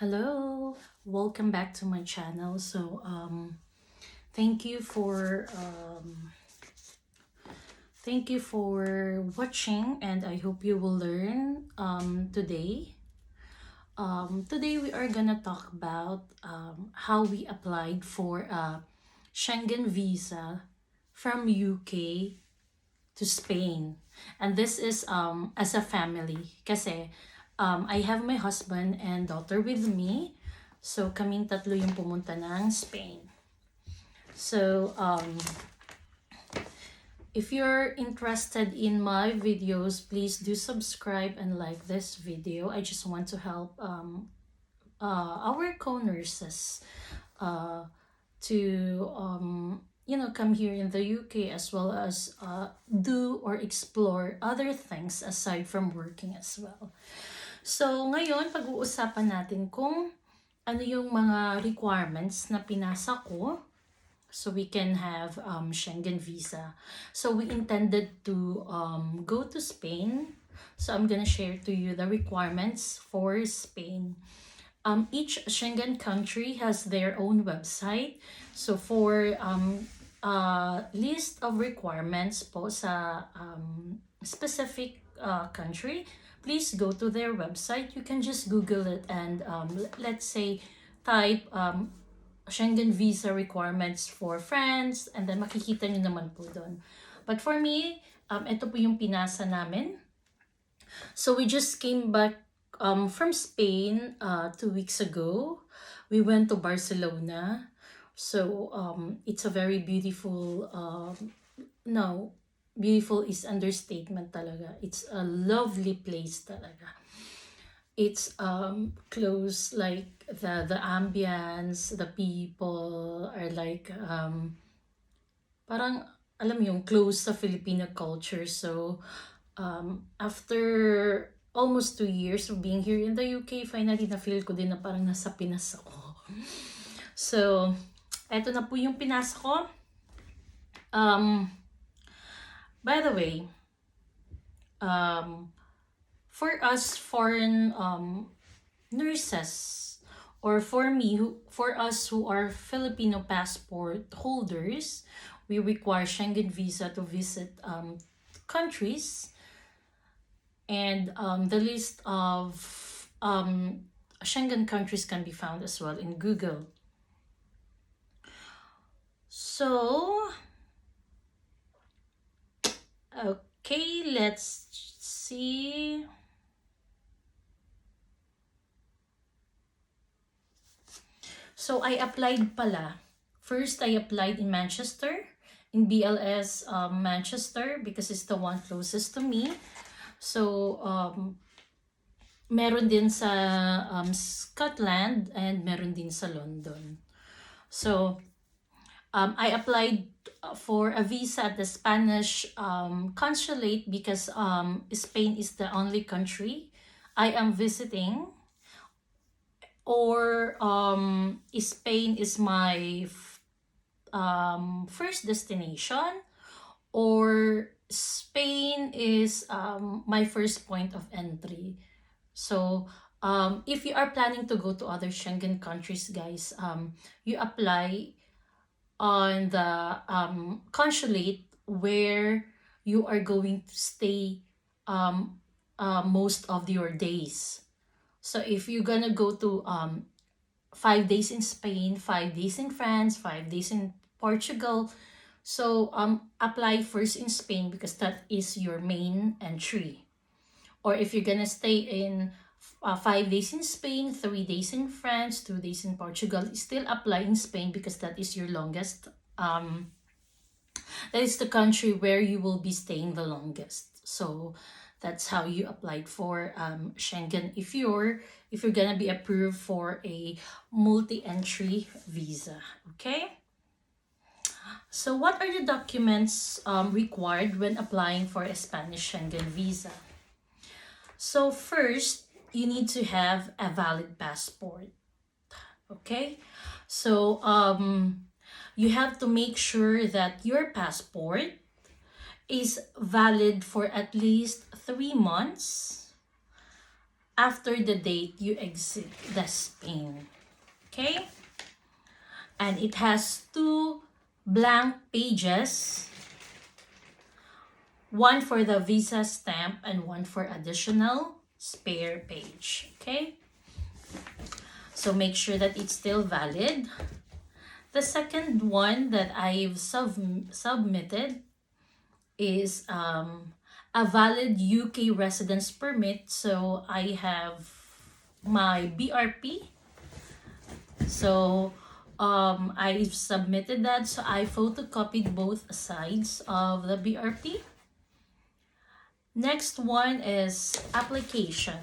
Hello, welcome back to my channel. Thank you for watching, and I hope you will learn today. Today we are gonna talk about how we applied for a Schengen visa from UK to Spain, and this is as a family. Kasi I have my husband and daughter with me, so kaming tatlo yung pumunta ng Spain. So if you're interested in my videos, please do subscribe and like this video. I just want to help our co-nurses to come here in the UK, as well as do or explore other things aside from working as well. So ngayon, pag-uusapan natin kung ano yung mga requirements na pinasa ko so we can have Schengen visa. So we intended to go to Spain. So I'm gonna share to you the requirements for Spain. Each Schengen country has their own website. So for list of requirements po sa specific country, please go to their website. You can just Google it and let's say type Schengen visa requirements for France, and then makikita nyo naman po doon. But for me, ito po yung pinasa namin. So we just came back from Spain 2 weeks ago. We went to Barcelona. So it's a very beautiful, beautiful is understatement talaga. It's a lovely place talaga. It's close, like the ambience, the people are like parang alam mo yung close sa Filipino culture. So after almost 2 years of being here in the UK, finally na-feel ko din na parang nasa Pinas ako. So eto na po yung pinasa ko. By the way, for us foreign nurses, or for us who are Filipino passport holders, we require Schengen visa to visit countries, and the list of Schengen countries can be found as well in Google. So okay, let's see. So I applied pala. First, I applied in Manchester, in BLS Manchester, because it's the one closest to me. So meron din sa Scotland, and meron din sa London. So I applied for a visa at the Spanish consulate, because Spain is the only country I am visiting, or Spain is my first destination, or Spain is my first point of entry. So if you are planning to go to other Schengen countries, guys, you apply on the consulate where you are going to stay most of your days. So if you're gonna go to 5 days in Spain, 5 days in France, 5 days in Portugal, so apply first in Spain, because that is your main entry. Or if you're gonna stay in 5 days in Spain, 3 days in France, 2 days in Portugal, still apply in Spain, because that is your longest. That is the country where you will be staying the longest. So that's how you applied for Schengen if you're gonna be approved for a multi-entry visa. Okay. So what are the documents required when applying for a Spanish Schengen visa? So first, you need to have a valid passport. Okay. So you have to make sure that your passport is valid for at least 3 months after the date you exit the Spain. Okay? And it has 2 blank pages, one for the visa stamp and one for additional spare page. Okay? So make sure that it's still valid. The second one that I've submitted is a valid UK residence permit. So I have my BRP. So I submitted that. So I photocopied both sides of the BRP. Next one is application.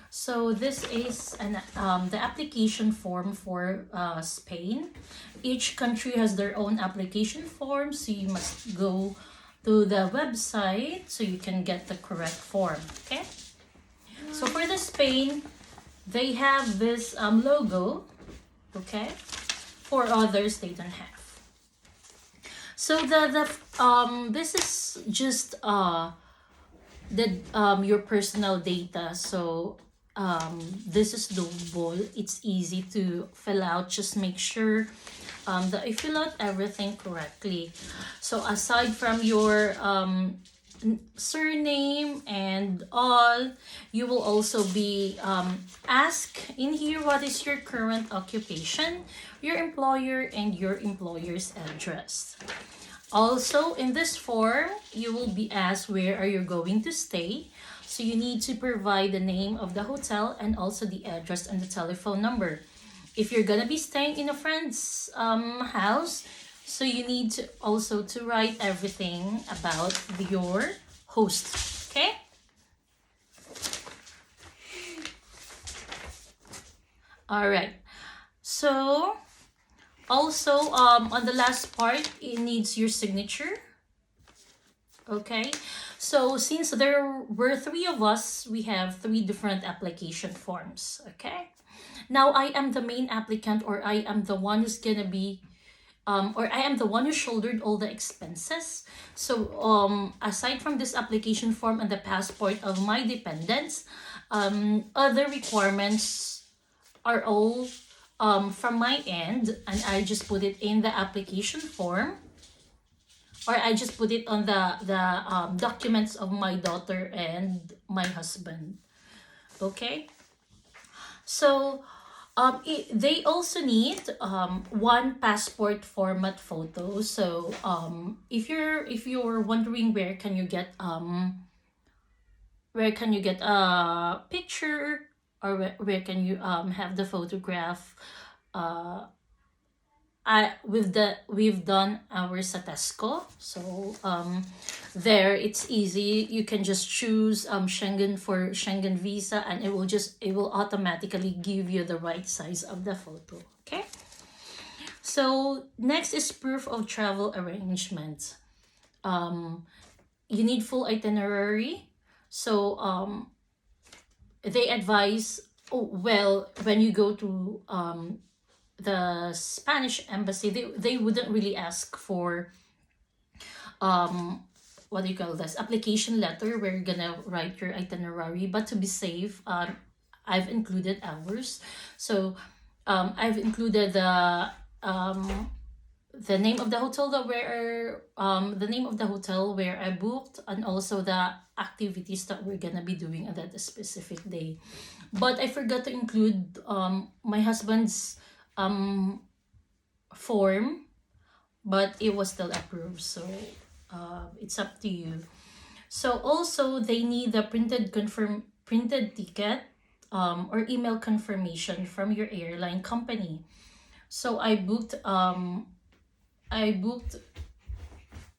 So this is the application form for Spain. Each country has their own application form, so you must go to the website so you can get the correct form. Okay. So for the Spain, they have this logo. Okay. For others, they don't have. So this is just your personal data. So this is doable. It's easy to fill out. Just make sure that you fill out everything correctly. So aside from your surname and all, you will also be asked in here what is your current occupation, your employer, and your employer's address. Also, in this form, you will be asked where are you going to stay. So you need to provide the name of the hotel and also the address and the telephone number. If you're gonna be staying in a friend's house, so you need to also to write everything about your host. Okay? All right. So also on the last part, it needs your signature. Okay, so since there were 3 of us, we have 3 different application forms. Okay, now I am the main applicant, or I am the one who's gonna be or I am the one who shouldered all the expenses. So aside from this application form and the passport of my dependents, other requirements are all from my end, and I just put it in the application form, or I just put it on the documents of my daughter and my husband. Okay, so they also need 1 passport format photo. So if you're wondering where can you get a picture, or where can you have the photograph, we've done ours at Tesco. So there it's easy. You can just choose Schengen for Schengen visa, and it will automatically give you the right size of the photo. Okay. So next is proof of travel arrangements. You need full itinerary. So they advise, when you go to the Spanish embassy, they wouldn't really ask for what do you call this, application letter where you're gonna write your itinerary. But to be safe, I've included ours. So I've included the name of the hotel where I booked, and also the activities that we're gonna be doing at that specific day. But I forgot to include my husband's form, but it was still approved. So it's up to you. So also they need the printed ticket or email confirmation from your airline company. So I booked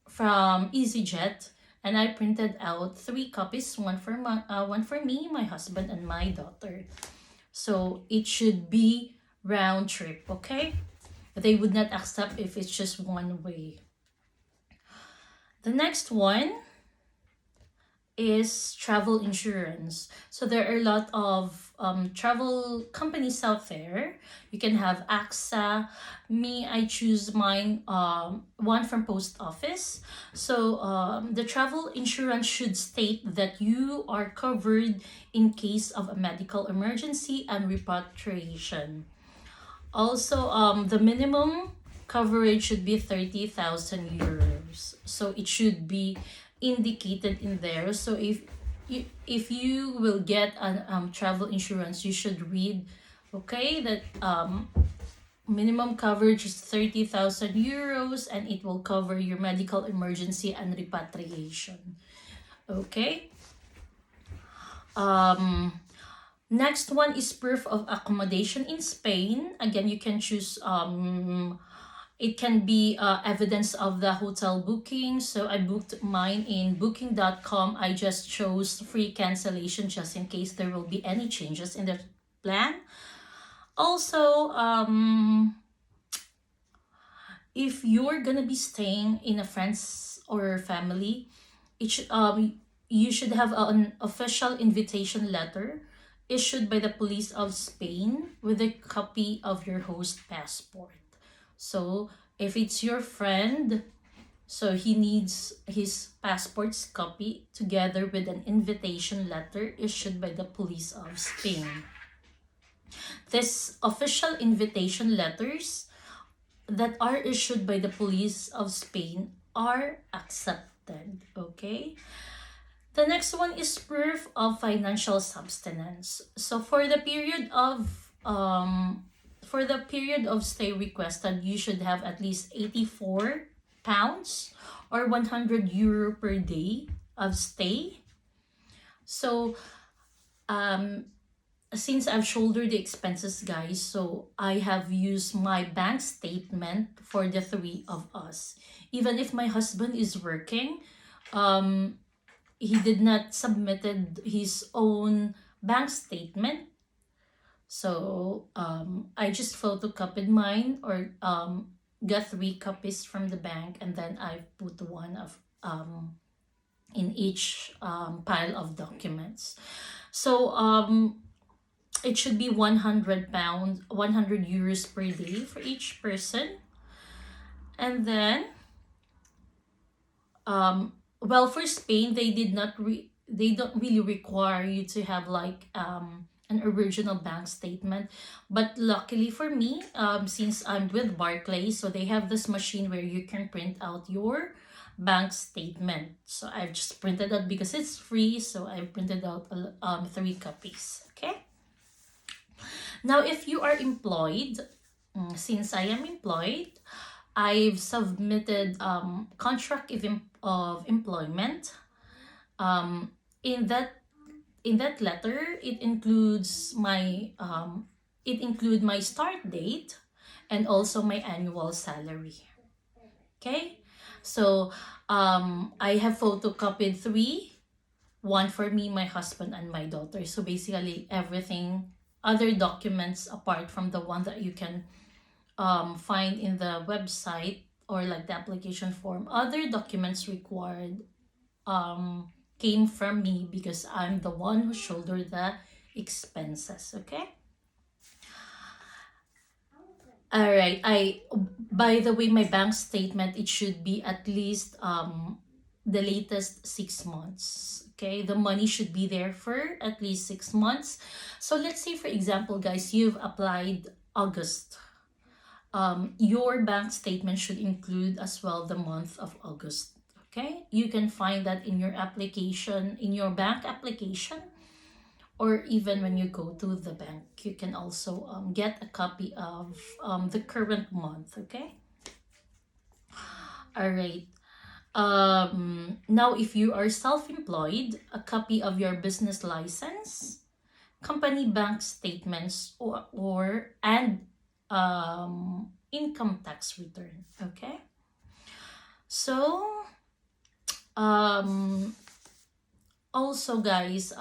from EasyJet, and I printed out 3 copies, one for me, my husband, and my daughter. So it should be round trip. Okay, they would not accept if it's just one way. The next one is travel insurance. So there are a lot of travel companies out there. You can have AXA. Me, I choose mine, one from post office. So the travel insurance should state that you are covered in case of a medical emergency and repatriation. Also, the minimum coverage should be 30,000 euros. So it should be indicated in there. So if you will get an travel insurance, you should read, okay, that minimum coverage is 30,000 euros and it will cover your medical emergency and repatriation. Okay. Next one is proof of accommodation in Spain. Again, you can choose, it can be evidence of the hotel booking. So I booked mine in booking.com. I just chose free cancellation just in case there will be any changes in the plan. Also, if you're gonna be staying in a friend's or family, it should, you should have an official invitation letter issued by the police of Spain with a copy of your host passport. So if it's your friend, so he needs his passport's copy together with an invitation letter issued by the police of Spain. This official invitation letters that are issued by the police of Spain are accepted, okay? The next one is proof of financial subsistence. So for the period of stay requested, you should have at least 84 pounds or 100 euro per day of stay. So since I've shouldered the expenses, guys, so I have used my bank statement for the three of us. Even if my husband is working, he did not submitted his own bank statement. So I just photocopied mine or got 3 copies from the bank, and then I put one of in each pile of documents. So it should be 100 pounds, 100 euros per day for each person. And then well, for Spain, they don't really require you to have like an original bank statement. But luckily for me, since I'm with Barclays, so they have this machine where you can print out your bank statement. So I've just printed out because it's free. So I printed out 3 copies. Okay. Now, if you are employed, since I am employed, I've submitted contract of employment. In that letter, it includes my start date and also my annual salary. Okay, so I have photocopied 3, one for me, my husband, and my daughter. So basically, everything, other documents apart from the one that you can find in the website or like the application form, other documents required came from me because I'm the one who shouldered the expenses. Okay. All right. By the way, my bank statement, it should be at least the latest 6 months. Okay, the money should be there for at least 6 months. So let's say, for example, guys, you've applied August. Your bank statement should include as well the month of August. Okay, you can find that in your application, in your bank application, or even when you go to the bank, you can also get a copy of the current month. Okay. All right. Now, if you are self-employed, a copy of your business license, company bank statements, or income tax return. Okay. So also, guys,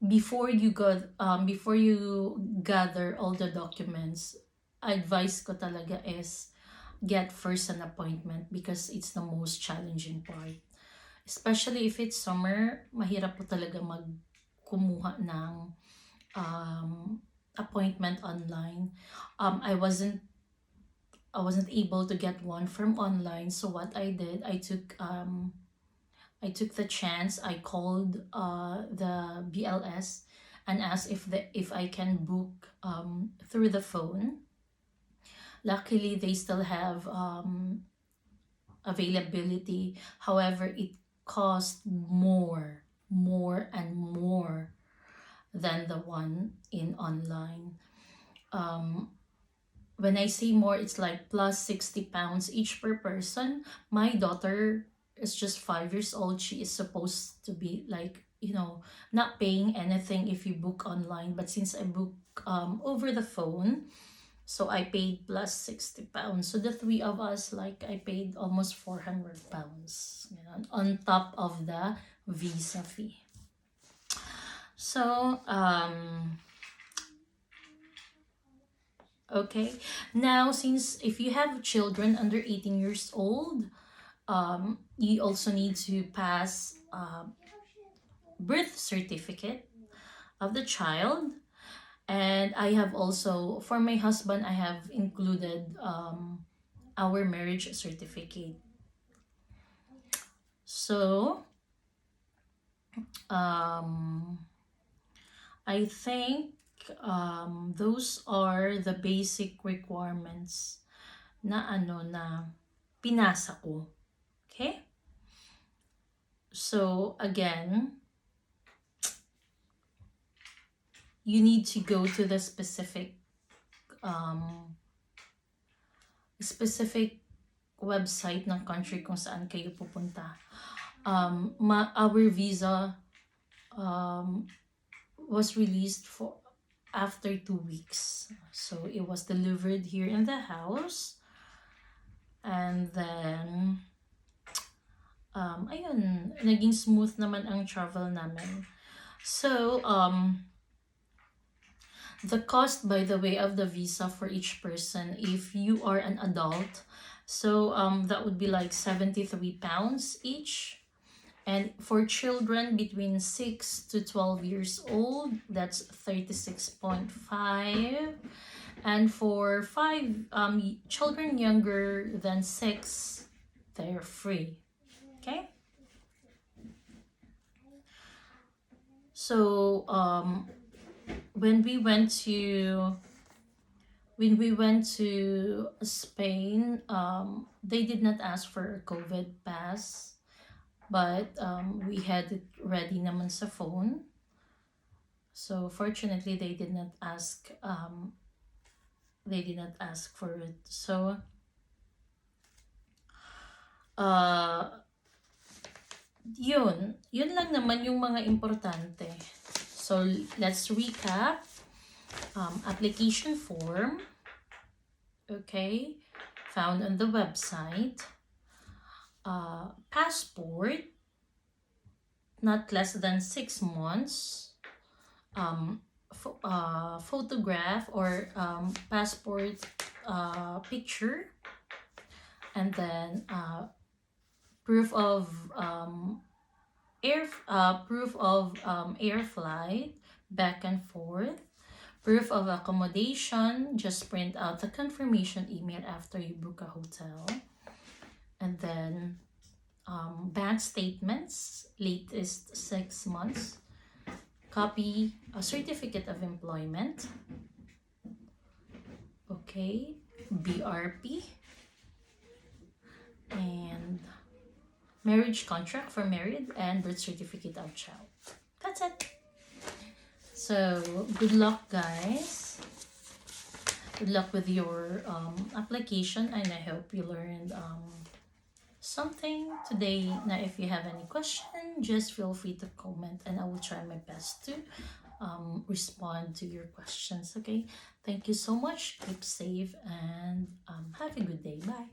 before you gather all the documents, advice ko talaga is get first an appointment because it's the most challenging part. Especially if it's summer, mahirap po talaga kumuha ng appointment online. I wasn't able to get one from online. So what I did, I took the chance. I called the BLS and asked if I can book through the phone. Luckily, they still have availability. However, it cost more and more than the one in online. When I say more, it's like plus 60 pounds each per person. My daughter is just 5 years old. She is supposed to be like, not paying anything if you book online. But since I book over the phone, so I paid plus 60 pounds. So the three of us, like, I paid almost 400 pounds, on top of the visa fee. So, okay. Now, since if you have children under 18 years old, you also need to pass birth certificate of the child. And I have also, for my husband, I have included our marriage certificate. So, I think those are the basic requirements na pinasa ko. Okay? So, again, you need to go to the specific website ng country kung saan kayo pupunta. Our visa was released for after 2 weeks. So it was delivered here in the house. And then, ayun, naging smooth naman ang travel namin. So, the cost, by the way, of the visa for each person, if you are an adult, so that would be like 73 pounds each. And for children between 6 to 12 years old, that's 36.5. And for 5 children younger than 6, they're free. Okay? So when we went to Spain, they did not ask for a COVID pass, but we had it ready naman sa phone. So fortunately, they did not ask for it. So yun lang naman yung mga importante. So let's recap. Application form, okay, found on the website. Passport, not less than 6 months. Photograph or passport picture, and then proof of air flight back and forth, proof of accommodation, just print out the confirmation email after you book a hotel, and then bank statements, latest 6 months, copy a certificate of employment, okay, BRP, and marriage contract for married, and birth certificate of child. That's it. So good luck, guys. Good luck with your application, and I hope you learned something today. Now, if you have any question, just feel free to comment, and I will try my best to respond to your questions. Okay, thank you so much. Keep safe and have a good day. Bye.